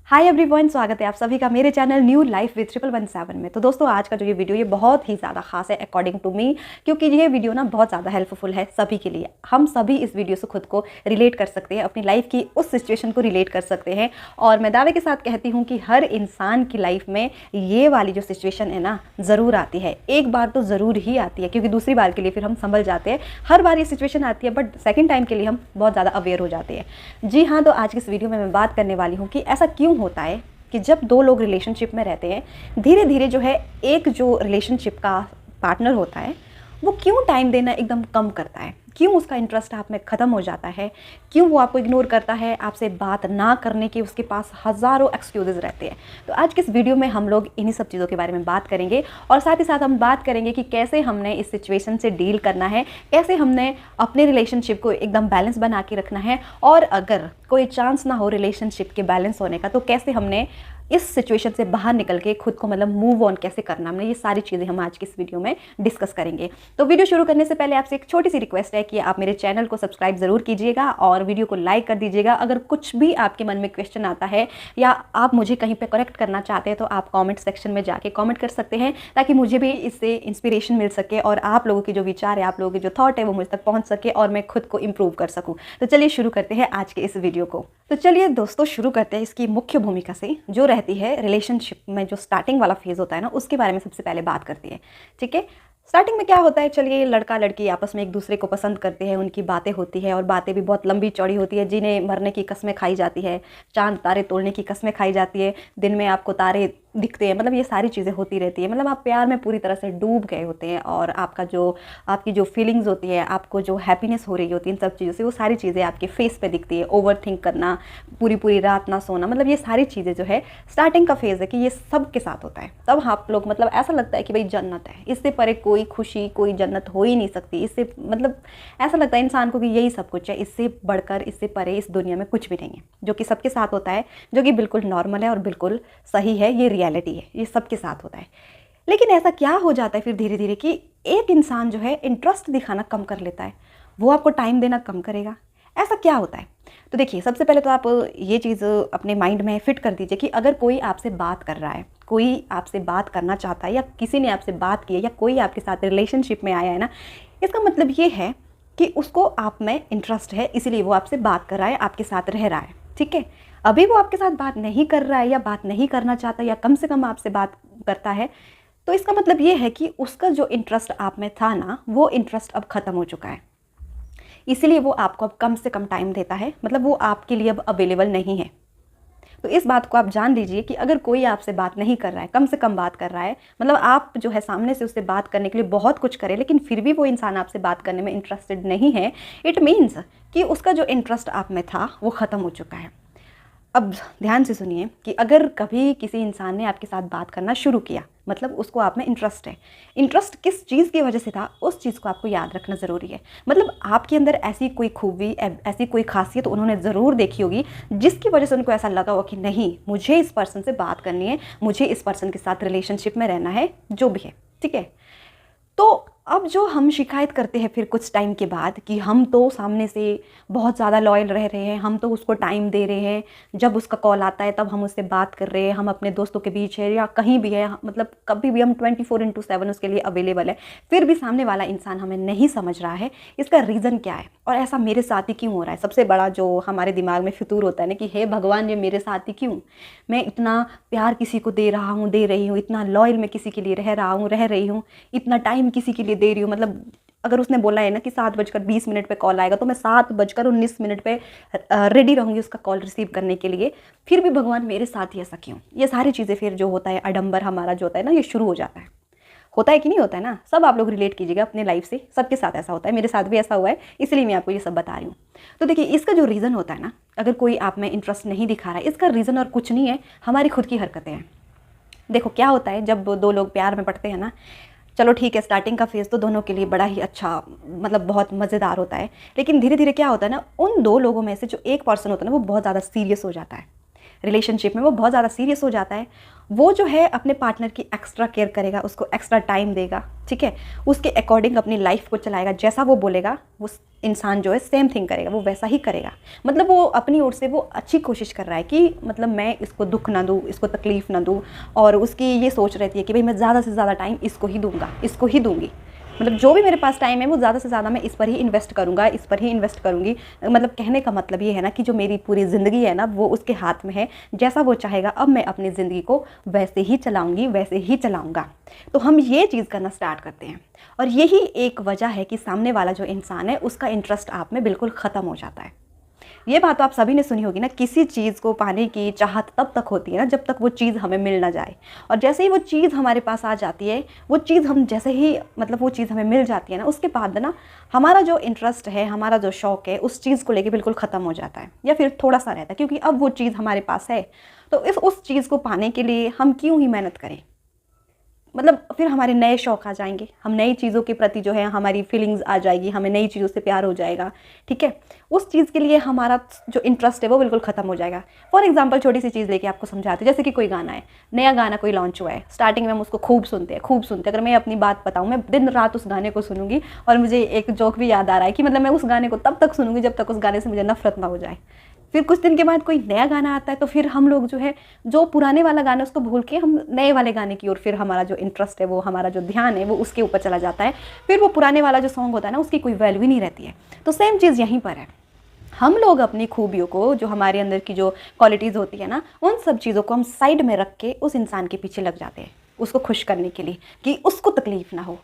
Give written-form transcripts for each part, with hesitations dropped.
Hi everyone, स्वागत है आप सभी का मेरे चैनल न्यू लाइफ विद 117 में। तो दोस्तों, आज का जो ये वीडियो ये बहुत ही ज़्यादा खास है अकॉर्डिंग टू मी, क्योंकि ये वीडियो ना बहुत ज़्यादा हेल्पफुल है सभी के लिए। हम सभी इस वीडियो से खुद को रिलेट कर सकते हैं, अपनी लाइफ की उस सिचुएशन को रिलेट कर सकते हैं। और मैं दावे के साथ कहती हूँ कि हर इंसान की लाइफ में ये वाली जो सिचुएशन है ना ज़रूर आती है। एक बार तो ज़रूर ही आती है, क्योंकि दूसरी बार के लिए फिर हम संभल जाते हैं। हर बार ये सिचुएशन आती है, बट सेकेंड टाइम के लिए हम बहुत ज़्यादा अवेयर हो जाते हैं। जी हाँ, तो आज की इस वीडियो में मैं बात करने वाली हूँ कि ऐसा क्यों होता है कि जब दो लोग रिलेशनशिप में रहते हैं, धीरे धीरे जो है एक जो रिलेशनशिप का पार्टनर होता है वो क्यों टाइम देना एकदम कम करता है, क्यों उसका इंटरेस्ट आप में ख़त्म हो जाता है, क्यों वो आपको इग्नोर करता है, आपसे बात ना करने के उसके पास हज़ारों एक्सक्यूजेज रहते हैं। तो आज के इस वीडियो में हम लोग इन्हीं सब चीज़ों के बारे में बात करेंगे और साथ ही साथ हम बात करेंगे कि कैसे हमने इस सिचुएशन से डील करना है, कैसे हमने अपने रिलेशनशिप को एकदम बैलेंस बना के रखना है, और अगर कोई चांस ना हो रिलेशनशिप के बैलेंस होने का तो कैसे हमने इस सिचुएशन से बाहर निकल के खुद को मतलब मूव ऑन कैसे करना हमने, ये सारी चीज़ें हम आज की इस वीडियो में डिस्कस करेंगे। तो वीडियो शुरू करने से पहले आपसे एक छोटी सी रिक्वेस्ट है कि आप मेरे चैनल को सब्सक्राइब ज़रूर कीजिएगा और वीडियो को लाइक कर दीजिएगा। अगर कुछ भी आपके मन में क्वेश्चन आता है या आप मुझे कहीं पर करेक्ट करना चाहते हैं तो आप कॉमेंट सेक्शन में जाके कॉमेंट कर सकते हैं, ताकि मुझे भी इससे इंस्पिरेशन मिल सके और आप लोगों की जो विचार है, आप लोगों के जो थॉट है वो मुझ तक पहुँच सके और मैं खुद को इम्प्रूव कर सकूँ। तो चलिए शुरू करते हैं आज के इस वीडियो को। तो चलिए दोस्तों, शुरू करते हैं इसकी मुख्य भूमिका से, जो रहती है रिलेशनशिप में जो स्टार्टिंग वाला फेज होता है ना, उसके बारे में सबसे पहले बात करती है। ठीक है, स्टार्टिंग में क्या होता है, चलिए लड़का लड़की आपस में एक दूसरे को पसंद करते हैं, उनकी बातें होती है और बातें भी बहुत लंबी चौड़ी होती है, जिन्हें मरने की कसमें खाई जाती है, चांद तारे तोड़ने की कसमें खाई जाती है, दिन में आपको तारे दिखते हैं, मतलब ये सारी चीज़ें होती रहती है। मतलब आप प्यार में पूरी तरह से डूब गए होते हैं और आपकी जो फीलिंग्स होती है, आपको जो हैप्पीनेस हो रही होती है इन सब चीज़ों से, वो सारी चीज़ें आपके फेस पे दिखती है। ओवर थिंक करना, पूरी पूरी रात ना सोना, मतलब ये सारी चीज़ें जो है स्टार्टिंग का फेज़ है कि ये सब के साथ होता है। तब आप लोग मतलब ऐसा लगता है कि भाई जन्नत है, इससे परे कोई खुशी कोई जन्नत हो ही नहीं सकती। इससे मतलब ऐसा लगता है इंसान को कि यही सब कुछ है, इससे बढ़कर इससे परे इस दुनिया में कुछ भी नहीं है, जो कि सबके साथ होता है, जो कि बिल्कुल नॉर्मल है और बिल्कुल सही है। ये रियलिटी है, ये सबके साथ होता है। लेकिन ऐसा क्या हो जाता है फिर धीरे धीरे कि एक इंसान जो है इंटरेस्ट दिखाना कम कर लेता है, वो आपको टाइम देना कम करेगा। ऐसा क्या होता है? तो देखिए, सबसे पहले तो आप ये चीज़ अपने माइंड में फिट कर दीजिए कि अगर कोई आपसे बात कर रहा है, कोई आपसे बात करना चाहता है, या किसी ने आपसे बात की है, या कोई आपके साथ रिलेशनशिप में आया है ना, इसका मतलब ये है कि उसको आप में इंटरेस्ट है, इसीलिए वो आपसे बात कर रहा है, आपके साथ रह रहा है। ठीक है, अभी वो आपके साथ बात नहीं कर रहा है या बात नहीं करना चाहता, या कम से कम आपसे बात करता है, तो इसका मतलब ये है कि उसका जो इंटरेस्ट आप में था ना, वो इंटरेस्ट अब ख़त्म हो चुका है। इसीलिए वो आपको अब कम से कम टाइम देता है, मतलब वो आपके लिए अब अवेलेबल नहीं है। तो इस बात को आप जान लीजिए कि अगर कोई आपसे बात नहीं कर रहा है, कम से कम बात कर रहा है, मतलब आप जो है सामने से उससे बात करने के लिए बहुत कुछ करें, लेकिन फिर भी वो इंसान आपसे बात करने में इंटरेस्टेड नहीं है, इट मीन्स कि उसका जो इंटरेस्ट आप में था वो ख़त्म हो चुका है। अब ध्यान से सुनिए कि अगर कभी किसी इंसान ने आपके साथ बात करना शुरू किया, मतलब उसको आप में इंटरेस्ट है। इंटरेस्ट किस चीज़ की वजह से था, उस चीज़ को आपको याद रखना ज़रूरी है। मतलब आपके अंदर ऐसी कोई खूबी, ऐसी कोई खासियत उन्होंने ज़रूर देखी होगी, जिसकी वजह से उनको ऐसा लगा हो कि नहीं, मुझे इस पर्सन से बात करनी है, मुझे इस पर्सन के साथ रिलेशनशिप में रहना है, जो भी है। ठीक है, तो अब जो हम शिकायत करते हैं फिर कुछ टाइम के बाद कि हम तो सामने से बहुत ज़्यादा लॉयल रह रहे हैं, हम तो उसको टाइम दे रहे हैं, जब उसका कॉल आता है तब हम उससे बात कर रहे हैं, हम अपने दोस्तों के बीच है या कहीं भी है, मतलब कभी भी हम 24/7 उसके लिए अवेलेबल है, फिर भी सामने वाला इंसान हमें नहीं समझ रहा है। इसका रीज़न क्या है और ऐसा मेरे साथ ही क्यों हो रहा है? सबसे बड़ा जो हमारे दिमाग में फितूर होता है ना कि हे भगवान, ये मेरे साथ ही क्यों? मैं इतना प्यार किसी को दे रहा हूँ, दे रही हूँ, इतना लॉयल मैं किसी के लिए रह रहा हूँ, रह रही हूँ, इतना टाइम किसी के लिए दे रही हूँ। मतलब अगर उसने बोला है ना कि 7:20 पे कॉल आएगा, तो मैं 7:19 पे रेडी रहूँगी उसका कॉल रिसीव करने के लिए, फिर भी भगवान मेरे साथ ही ऐसा क्यों? ये सारी चीज़ें फिर जो होता है आडंबर हमारा जो होता है ना, ये शुरू हो जाता है। होता है कि नहीं होता है ना? सब आप लोग रिलेट कीजिएगा अपने लाइफ से, सबके साथ ऐसा होता है, मेरे साथ भी ऐसा हुआ है, इसलिए मैं आपको ये सब बता रही हूँ। तो देखिए, इसका जो रीज़न होता है ना, अगर कोई आप में इंटरेस्ट नहीं दिखा रहा है, इसका रीज़न और कुछ नहीं है, हमारी खुद की हरकतें हैं। देखो क्या होता है, जब दो लोग प्यार में पड़ते हैं ना, चलो ठीक है, स्टार्टिंग का फेज़ तो दोनों के लिए बड़ा ही अच्छा, मतलब बहुत मज़ेदार होता है, लेकिन धीरे धीरे क्या होता है ना, उन दो लोगों में से जो एक पर्सन होता है ना, वो बहुत ज़्यादा सीरियस हो जाता है। रिलेशनशिप में वो बहुत ज़्यादा सीरियस हो जाता है, वो जो है अपने पार्टनर की एक्स्ट्रा केयर करेगा, उसको एक्स्ट्रा टाइम देगा, ठीक है, उसके अकॉर्डिंग अपनी लाइफ को चलाएगा, जैसा वो बोलेगा वो इंसान जो है सेम थिंग करेगा, वो वैसा ही करेगा। मतलब वो अपनी ओर से वो अच्छी कोशिश कर रहा है कि मतलब मैं इसको दुख ना दूँ, इसको तकलीफ़ ना दूँ, और उसकी ये सोच रहती है कि भाई मैं ज़्यादा से ज़्यादा टाइम इसको ही दूंगा, इसको ही दूंगी, मतलब जो भी मेरे पास टाइम है वो ज़्यादा से ज़्यादा मैं इस पर ही इन्वेस्ट करूँगा, इस पर ही इन्वेस्ट करूँगी। मतलब कहने का मतलब ये है ना कि जो मेरी पूरी ज़िंदगी है ना वो उसके हाथ में है, जैसा वो चाहेगा अब मैं अपनी ज़िंदगी को वैसे ही चलाऊँगी, वैसे ही चलाऊँगा। तो हम ये चीज़ करना स्टार्ट करते हैं, और यही एक वजह है कि सामने वाला जो इंसान है उसका इंटरेस्ट आप में बिल्कुल ख़त्म हो जाता है। ये बात तो आप सभी ने सुनी होगी ना, किसी चीज़ को पाने की चाहत तब तक होती है ना जब तक वो चीज़ हमें मिल ना जाए, और जैसे ही वो चीज़ हमारे पास आ जाती है, वो चीज़ हम जैसे ही मतलब वो चीज़ हमें मिल जाती है ना, उसके बाद ना हमारा जो इंटरेस्ट है, हमारा जो शौक़ है उस चीज़ को लेके बिल्कुल ख़त्म हो जाता है, या फिर थोड़ा सा रहता है, क्योंकि अब वो चीज़ हमारे पास है। तो उस चीज़ को पाने के लिए हम क्यों ही मेहनत करें, मतलब फिर हमारे नए शौक़ आ जाएंगे, हम नई चीज़ों के प्रति जो है हमारी फीलिंग्स आ जाएगी, हमें नई चीज़ों से प्यार हो जाएगा, ठीक है, उस चीज़ के लिए हमारा जो इंटरेस्ट है वो बिल्कुल ख़त्म हो जाएगा। फॉर एग्जांपल छोटी सी चीज़ लेके आपको समझाते हैं, जैसे कि कोई गाना है, नया गाना कोई लॉन्च हुआ है, स्टार्टिंग में हम उसको खूब सुनते हैं, खूब सुनते हैं। अगर मैं अपनी बात बताऊँ, मैं दिन रात उस गाने को सुनूंगी, और मुझे एक जोक भी याद आ रहा है कि मतलब मैं उस गाने को तब तक सुनूंगी जब तक उस गाने से मुझे नफरत ना हो जाए। फिर कुछ दिन के बाद कोई नया गाना आता है, तो फिर हम लोग जो है जो पुराने वाला गाना उसको भूल के हम नए वाले गाने की ओर, फिर हमारा जो इंटरेस्ट है वो, हमारा जो ध्यान है वो उसके ऊपर चला जाता है। फिर वो पुराने वाला जो सॉन्ग होता है ना उसकी कोई वैल्यू ही नहीं रहती है। तो सेम चीज़ यहीं पर है, हम लोग अपनी खूबियों को, जो हमारे अंदर की जो क्वालिटीज़ होती है ना, उन सब चीज़ों को हम साइड में रख के उस इंसान के पीछे लग जाते हैं, उसको खुश करने के लिए कि उसको तकलीफ़ ना हो।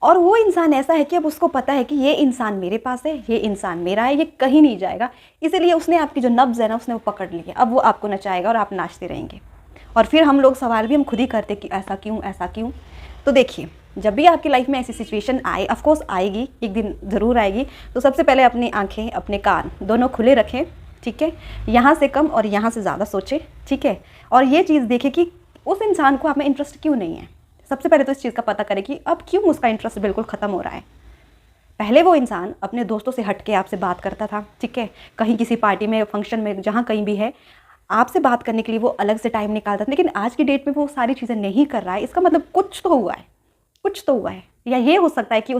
और वो इंसान ऐसा है कि अब उसको पता है कि ये इंसान मेरे पास है, ये इंसान मेरा है, ये कहीं नहीं जाएगा, इसीलिए उसने आपकी जो नब्ज़ है ना उसने वो पकड़ ली है। अब वो आपको नचाएगा और आप नाचते रहेंगे। और फिर हम लोग सवाल भी हम खुद ही करते कि ऐसा क्यों, ऐसा क्यों। तो देखिए, जब भी आपकी लाइफ में ऐसी सिचुएशन आए, ऑफ कोर्स आएगी, एक दिन ज़रूर आएगी, तो सबसे पहले अपनी आँखें, अपने कान दोनों खुले रखें, ठीक है, यहाँ से कम और यहाँ से ज़्यादा सोचें, ठीक है, और ये चीज़ देखें कि उस इंसान को आप में इंटरेस्ट क्यों नहीं है। सबसे पहले तो इस चीज़ का पता करें कि अब क्यों उसका इंटरेस्ट बिल्कुल ख़त्म हो रहा है। पहले वो इंसान अपने दोस्तों से हट के आपसे बात करता था, ठीक है, कहीं किसी पार्टी में, फंक्शन में, जहाँ कहीं भी है, आपसे बात करने के लिए वो अलग से टाइम निकालता था। लेकिन आज की डेट में वो सारी चीज़ें नहीं कर रहा है, इसका मतलब कुछ तो हुआ है, कुछ तो हुआ है। या ये हो सकता है कि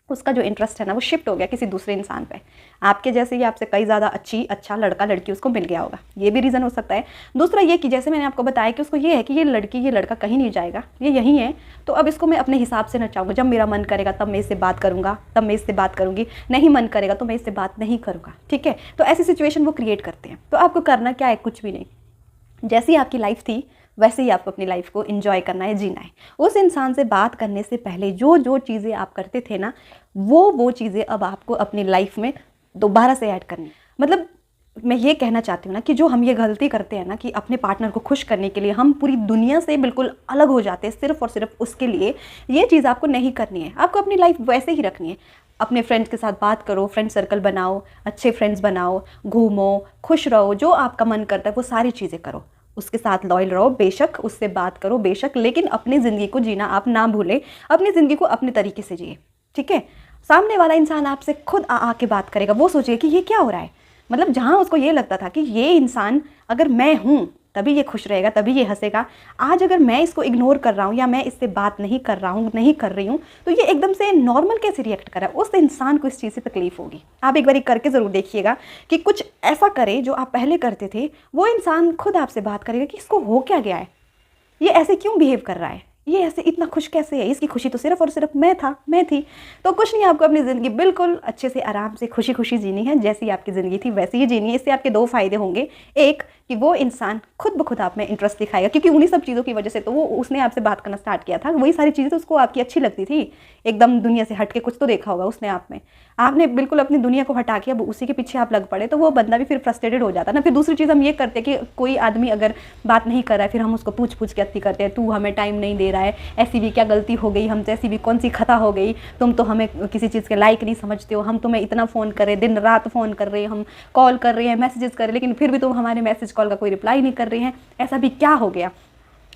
उसका जो इंटरेस्ट है ना वो शिफ्ट हो गया किसी दूसरे इंसान पे, आपके जैसे ही आपसे कई ज़्यादा अच्छा लड़का लड़की उसको मिल गया होगा, ये भी रीज़न हो सकता है। दूसरा ये कि जैसे मैंने आपको बताया कि उसको ये है कि ये लड़की, ये लड़का कहीं नहीं जाएगा, ये यहीं है, तो अब इसको मैं अपने हिसाब से नचाऊंगा। जब मेरा मन करेगा तब मैं इससे बात करूँगा, तब मैं इससे बात करूँगी, नहीं मन करेगा तो मैं इससे बात नहीं करूँगा, ठीक है। तो ऐसी सिचुएशन वो क्रिएट करते हैं। तो आपको करना क्या है, कुछ भी नहीं, जैसी आपकी लाइफ थी वैसे ही आपको अपनी लाइफ को एंजॉय करना है, जीना है। उस इंसान से बात करने से पहले जो जो चीज़ें आप करते थे ना, वो चीज़ें अब आपको अपनी लाइफ में दोबारा से ऐड करनी। मतलब मैं ये कहना चाहती हूँ ना कि जो हम ये गलती करते हैं ना कि अपने पार्टनर को खुश करने के लिए हम पूरी दुनिया से बिल्कुल अलग हो जाते हैं सिर्फ और सिर्फ उसके लिए, ये चीज़ आपको नहीं करनी है। आपको अपनी लाइफ वैसे ही रखनी है। अपने फ्रेंड्स के साथ बात करो, फ्रेंड सर्कल बनाओ, अच्छे फ्रेंड्स बनाओ, घूमो, खुश रहो, जो आपका मन करता है वो सारी चीज़ें करो, उसके साथ लॉयल रहो, बेशक उससे बात करो, बेशक, लेकिन अपनी ज़िंदगी को जीना आप ना भूलें, अपनी ज़िंदगी को अपने तरीके से जिए, ठीक है। सामने वाला इंसान आपसे खुद आके बात करेगा, वो सोचिए कि ये क्या हो रहा है। मतलब जहाँ उसको ये लगता था कि ये इंसान अगर मैं हूँ तभी ये खुश रहेगा, तभी ये हंसेगा, आज अगर मैं इसको इग्नोर कर रहा हूँ या मैं इससे बात नहीं कर रहा हूँ, नहीं कर रही हूँ, तो ये एकदम से नॉर्मल कैसे रिएक्ट कर रहा है। उस इंसान को इस चीज़ से तकलीफ होगी। आप एक बार करके ज़रूर देखिएगा कि कुछ ऐसा करे जो आप पहले करते थे, वो इंसान खुद आपसे बात करेगा कि इसको हो क्या गया है, ये ऐसे क्यों बिहेव कर रहा है, ये ऐसे इतना खुश कैसे है, इसकी खुशी तो सिर्फ और सिर्फ मैं थी। तो कुछ नहीं, आपको अपनी ज़िंदगी बिल्कुल अच्छे से आराम से खुशी खुशी जीनी है, जैसी आपकी ज़िंदगी थी वैसे ही जीनी है। इससे आपके दो फायदे होंगे, एक कि वो इंसान खुद ब खुद आप में इंटरेस्ट दिखाएगा, क्योंकि उन्हीं सब चीज़ों की वजह से तो वो उसने आपसे बात करना स्टार्ट किया था, वही सारी चीज़ें तो उसको आपकी अच्छी लगती थी, एकदम दुनिया से हट के कुछ तो देखा होगा उसने आप में, आपने बिल्कुल अपनी दुनिया को हटा के अब उसी के पीछे आप लग पड़े, तो वो बंदा भी फिर फ्रस्ट्रेटेड हो जाता ना। फिर दूसरी चीज़ हम ये करते हैं कि कोई आदमी अगर बात नहीं कर रहा है, फिर हम उसको पूछ के अति करते हैं, तू हमें टाइम नहीं दे रहा है, ऐसी भी क्या गलती हो गई हमसे, ऐसी भी कौन सी खता हो गई, तुम तो हमें किसी चीज़ के लायक नहीं समझते हो, हम तुम्हें इतना फ़ोन कर रहे हैं, दिन रात फ़ोन कर रहे हैं, हम कॉल कर रहे हैं, मैसेजेस कर रहे हैं, लेकिन फिर भी तुम हमारे मैसेज कॉल का कोई रिप्लाई नहीं कर रहे हैं, ऐसा भी क्या हो गया।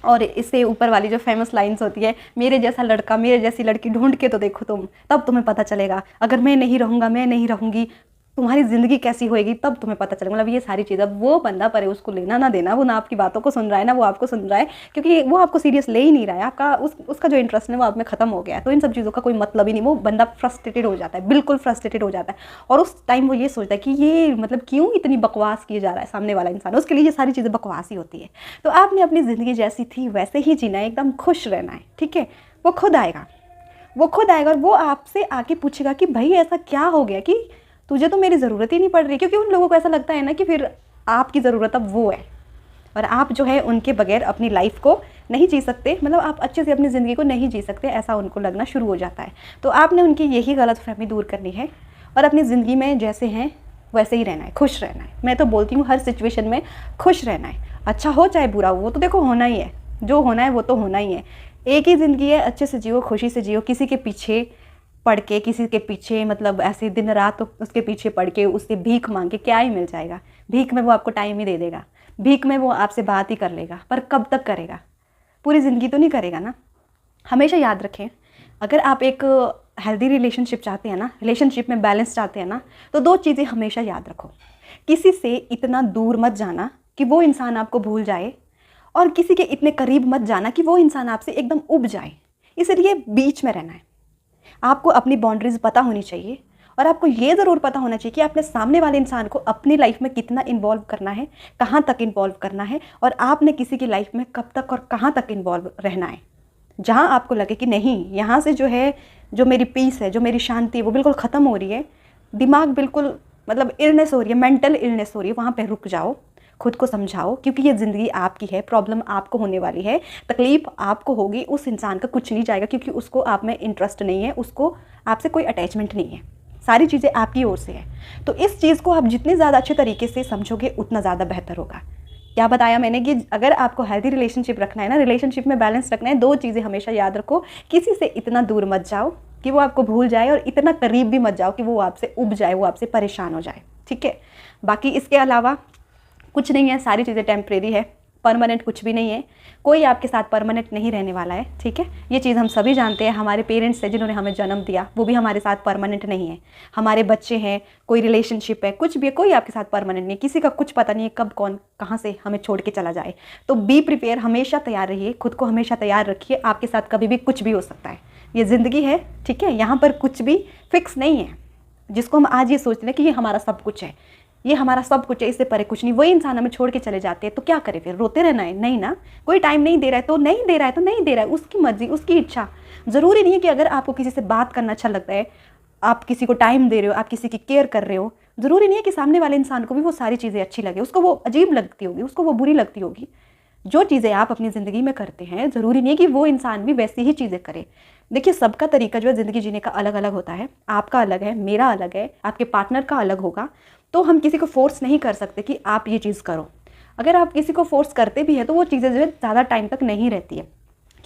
और इससे ऊपर वाली जो फेमस लाइंस होती है, मेरे जैसा लड़का, मेरे जैसी लड़की ढूंढ के तो देखो तुम, तब तुम्हें पता चलेगा, अगर मैं नहीं रहूँगा, मैं नहीं रहूँगी, तुम्हारी ज़िंदगी कैसी होएगी तब तुम्हें पता चलेगा। मतलब ये सारी चीज़, अब वो बंदा परे उसको लेना ना देना, वो ना आपकी बातों को सुन रहा है ना वो आपको सुन रहा है, क्योंकि वो आपको सीरियस ले ही नहीं रहा है। आपका उसका जो इंटरेस्ट है वो आप में ख़त्म हो गया है। तो इन सब चीज़ों का कोई मतलब ही नहीं। वो बंदा फ्रस्ट्रेटेड हो जाता है, बिल्कुल फ्रस्ट्रेटेड हो जाता है, और उस टाइम वो ये सोचता है कि ये मतलब क्यों इतनी बकवास किए जा रहा है सामने वाला इंसान, उसके लिए ये सारी चीज़ें बकवास ही होती है। तो आपने अपनी ज़िंदगी जैसी थी वैसे ही जीना है, एकदम खुश रहना है, ठीक है। वो खुद आएगा, वो खुद आएगा, और वो आपसे आके पूछेगा कि भाई ऐसा क्या हो गया कि तुझे तो मेरी ज़रूरत ही नहीं पड़ रही। क्योंकि उन लोगों को ऐसा लगता है ना कि फिर आपकी ज़रूरत अब वो है, और आप जो है उनके बगैर अपनी लाइफ को नहीं जी सकते, मतलब आप अच्छे से अपनी ज़िंदगी को नहीं जी सकते, ऐसा उनको लगना शुरू हो जाता है। तो आपने उनकी यही गलतफहमी दूर करनी है, और अपनी ज़िंदगी में जैसे हैं वैसे ही रहना है, खुश रहना है। मैं तो बोलती हूँ हर सिचुएशन में खुश रहना है, अच्छा हो चाहे बुरा हो, वो तो देखो होना ही है, जो होना है वो तो होना ही है। एक ही ज़िंदगी है, अच्छे से जियो, खुशी से जियो। किसी के पीछे पढ़ के, किसी के पीछे मतलब ऐसे दिन रात तो उसके पीछे पढ़ के उससे भीख मांग के क्या ही मिल जाएगा। भीख में वो आपको टाइम ही दे देगा, भीख में वो आपसे बात ही कर लेगा, पर कब तक करेगा, पूरी ज़िंदगी तो नहीं करेगा ना। हमेशा याद रखें, अगर आप एक हेल्दी रिलेशनशिप चाहते हैं ना, रिलेशनशिप में बैलेंस चाहते हैं ना, तो दो चीज़ें हमेशा याद रखो। किसी से इतना दूर मत जाना कि वो इंसान आपको भूल जाए, और किसी के इतने करीब मत जाना कि वो इंसान आपसे एकदम उब जाए। इसलिए बीच में रहना है। आपको अपनी बाउंड्रीज पता होनी चाहिए, और आपको ये ज़रूर पता होना चाहिए कि आपने सामने वाले इंसान को अपनी लाइफ में कितना इन्वॉल्व करना है, कहाँ तक इन्वॉल्व करना है, और आपने किसी की लाइफ में कब तक और कहाँ तक इन्वॉल्व रहना है। जहाँ आपको लगे कि नहीं, यहाँ से जो है, जो मेरी पीस है, जो मेरी शांति है वो बिल्कुल ख़त्म हो रही है, दिमाग बिल्कुल मतलब इलनेस हो रही है, मेंटल इलनेस हो रही है, वहाँ पे रुक जाओ, खुद को समझाओ। क्योंकि ये ज़िंदगी आपकी है, प्रॉब्लम आपको होने वाली है, तकलीफ़ आपको होगी, उस इंसान का कुछ नहीं जाएगा, क्योंकि उसको आप में इंटरेस्ट नहीं है, उसको आपसे कोई अटैचमेंट नहीं है, सारी चीज़ें आपकी ओर से है। तो इस चीज़ को आप जितने ज़्यादा अच्छे तरीके से समझोगे उतना ज़्यादा बेहतर होगा। क्या बताया मैंने कि अगर आपको हेल्दी रिलेशनशिप रखना है ना, रिलेशनशिप में बैलेंस रखना है, दो चीज़ें हमेशा याद रखो। किसी से इतना दूर मत जाओ कि वो आपको भूल जाए, और इतना करीब भी मत जाओ कि वो आपसे उब जाए, वो आपसे परेशान हो जाए, ठीक है। बाकी इसके अलावा कुछ नहीं है, सारी चीज़ें टेम्परेरी है, परमानेंट कुछ भी नहीं है। कोई आपके साथ परमानेंट नहीं रहने वाला है, ठीक है। ये चीज़ हम सभी जानते हैं। हमारे पेरेंट्स हैं जिन्होंने हमें जन्म दिया, वो भी हमारे साथ परमानेंट नहीं है। हमारे बच्चे हैं, कोई रिलेशनशिप है, कुछ भी है, कोई आपके साथ परमानेंट नहीं है। किसी का कुछ पता नहीं है कब कौन कहाँ से हमें छोड़ के चला जाए। तो बी प्रिपेयर, हमेशा तैयार रहिए, खुद को हमेशा तैयार रखिए। आपके साथ कभी भी कुछ भी हो सकता है, ये ज़िंदगी है, ठीक है। यहाँ पर कुछ भी फिक्स नहीं है। जिसको हम आज ये सोचते हैं कि ये हमारा सब कुछ है, ये हमारा सब कुछ है, इससे परे कुछ नहीं। वही इंसान हमें छोड़ के चले जाते हैं तो क्या करें फिर, रोते रहना है? नहीं ना। कोई टाइम नहीं दे रहा है तो नहीं दे रहा है, तो नहीं दे रहा है, उसकी मर्जी, उसकी इच्छा। ज़रूरी नहीं है कि अगर आपको किसी से बात करना अच्छा लगता है, आप किसी को टाइम दे रहे हो, आप किसी की केयर कर रहे हो, ज़रूरी नहीं है कि सामने वाले इंसान को भी वो सारी चीज़ें अच्छी लगे, उसको वो अजीब लगती होगी, उसको वो बुरी लगती होगी। जो चीज़ें आप अपनी ज़िंदगी में करते हैं, ज़रूरी नहीं है कि वो इंसान भी वैसी ही चीज़ें करे। देखिए, सबका तरीका जो है ज़िंदगी जीने का अलग अलग होता है। आपका अलग है, मेरा अलग है, आपके पार्टनर का अलग होगा। तो हम किसी को फोर्स नहीं कर सकते कि आप ये चीज़ करो। अगर आप किसी को फोर्स करते भी हैं तो वो चीज़ें जो है ज़्यादा टाइम तक नहीं रहती है,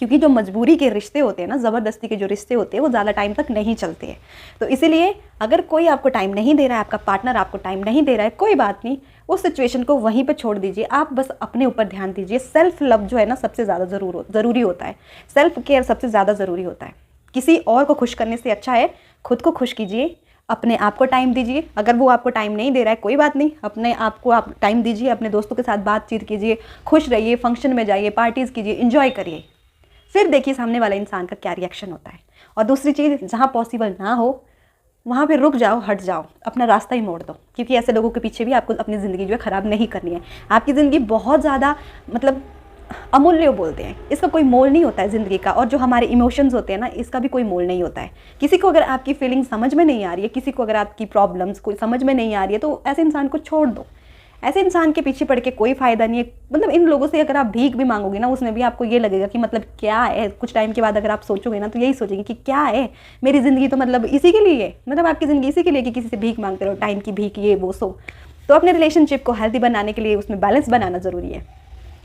क्योंकि जो मजबूरी के रिश्ते होते हैं ना, ज़बरदस्ती के जो रिश्ते होते हैं, वो ज़्यादा टाइम तक नहीं चलते हैं। तो इसीलिए अगर कोई आपको टाइम नहीं दे रहा है, आपका पार्टनर आपको टाइम नहीं दे रहा है, कोई बात नहीं, उस सिचुएशन को वहीं पे छोड़ दीजिए। आप बस अपने ऊपर ध्यान दीजिए। सेल्फ लव जो है ना, सबसे ज़्यादा ज़रूरी होता है। सेल्फ केयर सबसे ज़्यादा ज़रूरी होता है। किसी और को खुश करने से अच्छा है खुद को खुश कीजिए, अपने आप को टाइम दीजिए। अगर वो आपको टाइम नहीं दे रहा है, कोई बात नहीं, अपने आप को आप टाइम दीजिए, अपने दोस्तों के साथ बातचीत कीजिए, खुश रहिए, फंक्शन में जाइए, पार्टीज़ कीजिए, इंजॉय करिए। फिर देखिए सामने वाले इंसान का क्या रिएक्शन होता है। और दूसरी चीज़, जहाँ पॉसिबल ना हो वहाँ पे रुक जाओ, हट जाओ, अपना रास्ता ही मोड़ दो, क्योंकि ऐसे लोगों के पीछे भी आपको अपनी ज़िंदगी जो है ख़राब नहीं करनी है। आपकी ज़िंदगी बहुत ज़्यादा मतलब अमूल्य बोलते हैं, इसका कोई मोल नहीं होता है ज़िंदगी का। और जो हमारे इमोशंस होते हैं ना, इसका भी कोई मोल नहीं होता है। किसी को अगर आपकी फीलिंग समझ में नहीं आ रही है, किसी को अगर आपकी प्रॉब्लम्स कोई समझ में नहीं आ रही है, तो ऐसे इंसान को छोड़ दो। ऐसे इंसान के पीछे पड़ के कोई फ़ायदा नहीं है। मतलब इन लोगों से अगर आप भीख भी मांगोगे ना, उसमें भी आपको ये लगेगा कि मतलब क्या है। कुछ टाइम के बाद अगर आप सोचोगे ना, तो यही सोचेंगे कि क्या है, मेरी ज़िंदगी तो मतलब इसी के लिए है, मतलब आपकी ज़िंदगी इसी के लिए कि किसी से भीख मांगते रहो, टाइम की भीख, ये वो सो। तो अपने रिलेशनशिप को हेल्दी बनाने के लिए उसमें बैलेंस बनाना ज़रूरी है।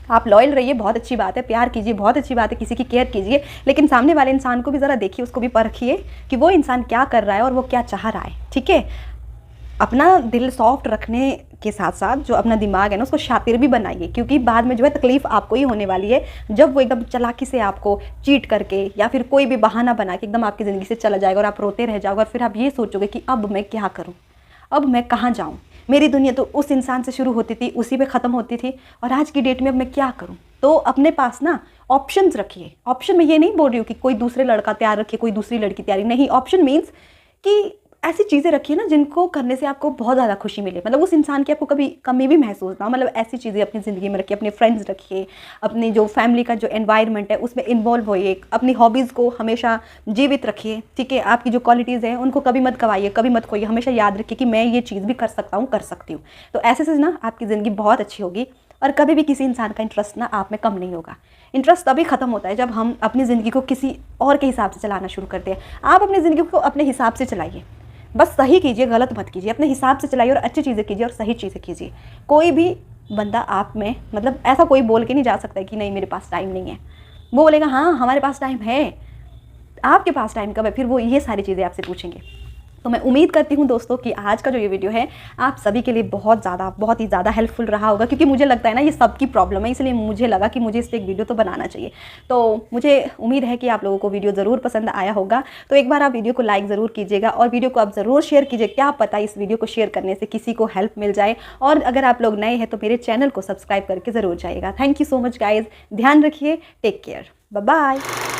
आप लॉयल रहिए, बहुत अच्छी बात है, प्यार कीजिए, बहुत अच्छी बात है, किसी की केयर कीजिए, लेकिन सामने वाले इंसान को भी ज़रा देखिए, उसको भी परखिए कि वो इंसान क्या कर रहा है और वो क्या चाह रहा है, ठीक है। अपना दिल सॉफ्ट रखने के साथ साथ जो अपना दिमाग है ना, उसको शातिर भी बनाइए, क्योंकि बाद में जो है तकलीफ़ आपको ही होने वाली है, जब वो एकदम चालाकी से आपको चीट करके या फिर कोई भी बहाना बना के एकदम आपकी ज़िंदगी से चला जाएगा और आप रोते रह जाओगे, और फिर आप ये सोचोगे कि अब मैं क्या करूँ, अब मैं कहाँ जाऊँ? मेरी दुनिया तो उस इंसान से शुरू होती थी, उसी पे ख़त्म होती थी, और आज की डेट में अब मैं क्या करूँ? तो अपने पास ना ऑप्शंस रखिए। ऑप्शन में ये नहीं बोल रही हूँ कि कोई दूसरे लड़का तैयार रखिए, कोई दूसरी लड़की तैयारी नहीं। ऑप्शन मीन्स कि ऐसी चीज़ें रखिए ना जिनको करने से आपको बहुत ज़्यादा खुशी मिले, मतलब उस इंसान की आपको कभी कमी भी महसूस ना हो। मतलब ऐसी चीज़ें अपनी ज़िंदगी में रखिए, अपने फ्रेंड्स रखिए, अपनी जो फैमिली का जो एनवायरनमेंट है उसमें इन्वॉल्व होइए, अपनी हॉबीज़ को हमेशा जीवित रखिए, ठीक है। आपकी जो क्वालिटीज़ हैं उनको कभी मत गवाइए, कभी मत खोइए, हमेशा याद रखिए कि मैं ये चीज़ भी कर सकता हूँ, कर सकती हूँ। तो ऐसे से ना आपकी ज़िंदगी बहुत अच्छी होगी, और कभी भी किसी इंसान का इंटरेस्ट ना आप में कम नहीं होगा। इंटरेस्ट तभी ख़त्म होता है जब हम अपनी ज़िंदगी को किसी और के हिसाब से चलाना शुरू करते हैं। आप अपनी ज़िंदगी को अपने हिसाब से चलाइए, बस सही कीजिए, गलत मत कीजिए। अपने हिसाब से चलाइए और अच्छी चीज़ें कीजिए और सही चीज़ें कीजिए। कोई भी बंदा आप में, मतलब ऐसा कोई बोल के नहीं जा सकता कि नहीं मेरे पास टाइम नहीं है। वो बोलेगा हाँ हमारे पास टाइम है, आपके पास टाइम कब है, फिर वो ये सारी चीज़ें आपसे पूछेंगे। तो मैं उम्मीद करती हूँ दोस्तों कि आज का जो ये वीडियो है आप सभी के लिए बहुत ही ज़्यादा हेल्पफुल रहा होगा, क्योंकि मुझे लगता है ना ये सबकी प्रॉब्लम है, इसलिए मुझे लगा कि मुझे इस पर एक वीडियो तो बनाना चाहिए। तो मुझे उम्मीद है कि आप लोगों को वीडियो ज़रूर पसंद आया होगा। तो एक बार आप वीडियो को लाइक ज़रूर कीजिएगा और वीडियो को आप ज़रूर शेयर कीजिए, क्या पता इस वीडियो को शेयर करने से किसी को हेल्प मिल जाए। और अगर आप लोग नए हैं तो मेरे चैनल को सब्सक्राइब करके ज़रूर जाइएगा। Thank you so much guys, ध्यान रखिए, टेक केयर, बाय बाय।